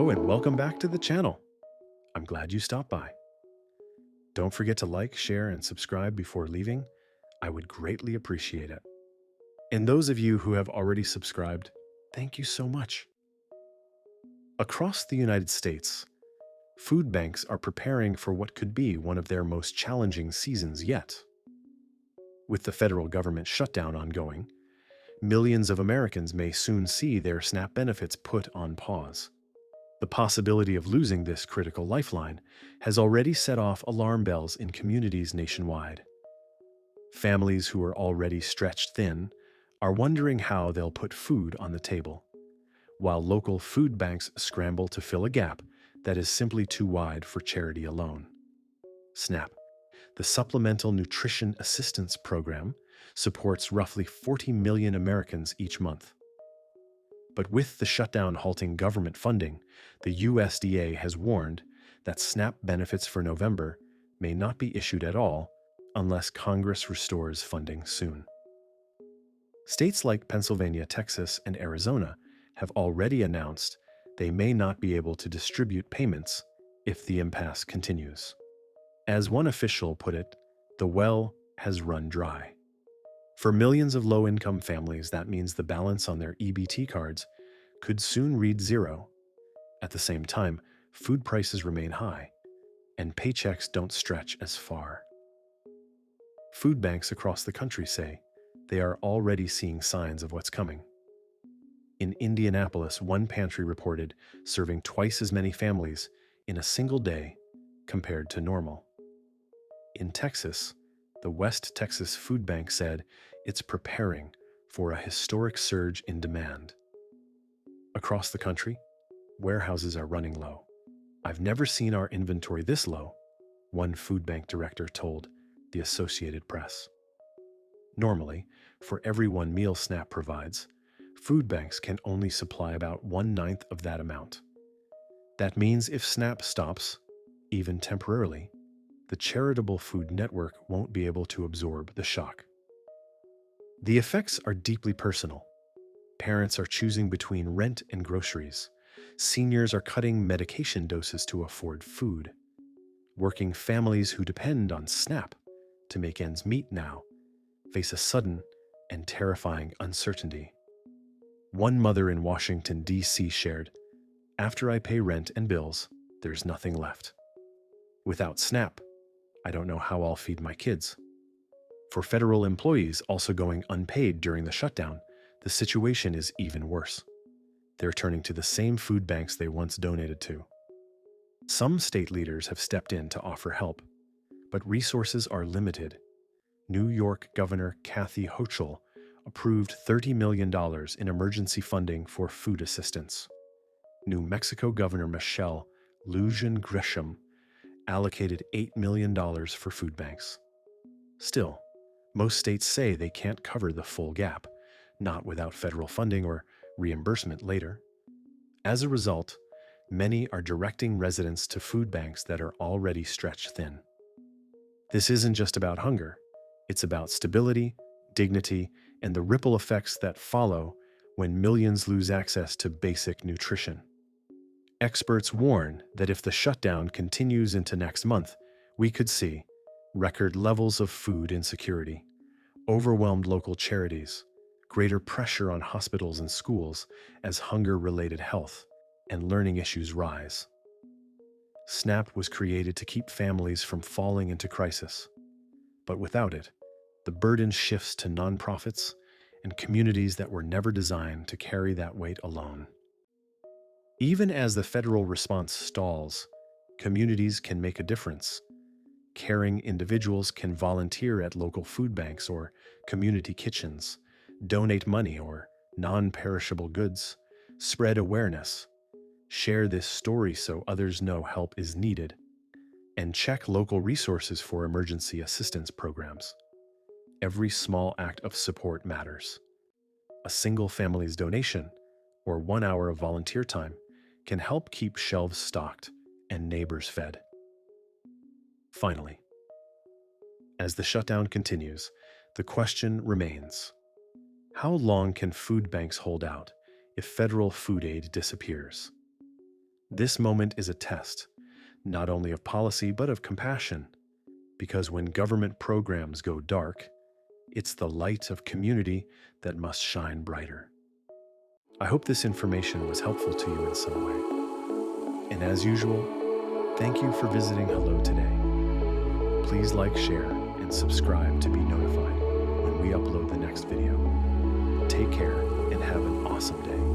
Hello and welcome back to the channel. I'm glad you stopped by. Don't forget to like, share, and subscribe before leaving. I would greatly appreciate it. And those of you who have already subscribed, thank you so much. Across the United States, food banks are preparing for what could be one of their most challenging seasons yet. With the federal government shutdown ongoing, millions of Americans may soon see their SNAP benefits put on pause. The possibility of losing this critical lifeline has already set off alarm bells in communities nationwide. Families who are already stretched thin are wondering how they'll put food on the table, while local food banks scramble to fill a gap that is simply too wide for charity alone. SNAP, the Supplemental Nutrition Assistance Program, supports roughly 40 million Americans each month. But with the shutdown halting government funding, the USDA has warned that SNAP benefits for November may not be issued at all unless Congress restores funding soon. States like Pennsylvania, Texas, and Arizona have already announced they may not be able to distribute payments if the impasse continues. As one official put it, the well has run dry. For millions of low-income families, that means the balance on their EBT cards could soon read zero. At the same time, food prices remain high, and paychecks don't stretch as far. Food banks across the country say they are already seeing signs of what's coming. In Indianapolis, one pantry reported serving twice as many families in a single day compared to normal. In Texas, the West Texas Food Bank said it's preparing for a historic surge in demand. Across the country, warehouses are running low. "I've never seen our inventory this low," one food bank director told the Associated Press. Normally, for every one meal SNAP provides, food banks can only supply about 1/9 of that amount. That means if SNAP stops, even temporarily, the charitable food network won't be able to absorb the shock. The effects are deeply personal. Parents are choosing between rent and groceries. Seniors are cutting medication doses to afford food. Working families who depend on SNAP to make ends meet now face a sudden and terrifying uncertainty. One mother in Washington, D.C. shared, "After I pay rent and bills, there's nothing left. Without SNAP, I don't know how I'll feed my kids." For federal employees also going unpaid during the shutdown, the situation is even worse. They're turning to the same food banks they once donated to. Some state leaders have stepped in to offer help, but resources are limited. New York Governor Kathy Hochul approved $30 million in emergency funding for food assistance. New Mexico Governor Michelle Lujan Grisham allocated $8 million for food banks. Still, most states say they can't cover the full gap, not without federal funding or reimbursement later. As a result, many are directing residents to food banks that are already stretched thin. This isn't just about hunger, it's about stability, dignity, and the ripple effects that follow when millions lose access to basic nutrition. Experts warn that if the shutdown continues into next month, we could see record levels of food insecurity, overwhelmed local charities, greater pressure on hospitals and schools as hunger-related health and learning issues rise. SNAP was created to keep families from falling into crisis, but without it, the burden shifts to nonprofits and communities that were never designed to carry that weight alone. Even as the federal response stalls, communities can make a difference. Caring individuals can volunteer at local food banks or community kitchens, donate money or non-perishable goods, spread awareness, share this story so others know help is needed, and check local resources for emergency assistance programs. Every small act of support matters. A single family's donation or 1 hour of volunteer time can help keep shelves stocked and neighbors fed. Finally, as the shutdown continues, the question remains: how long can food banks hold out if federal food aid disappears? This moment is a test, not only of policy, but of compassion, because when government programs go dark, it's the light of community that must shine brighter. I hope this information was helpful to you in some way. And as usual, thank you for visiting Hello today. Please like, share, and subscribe to be notified when we upload the next video. Take care and have an awesome day.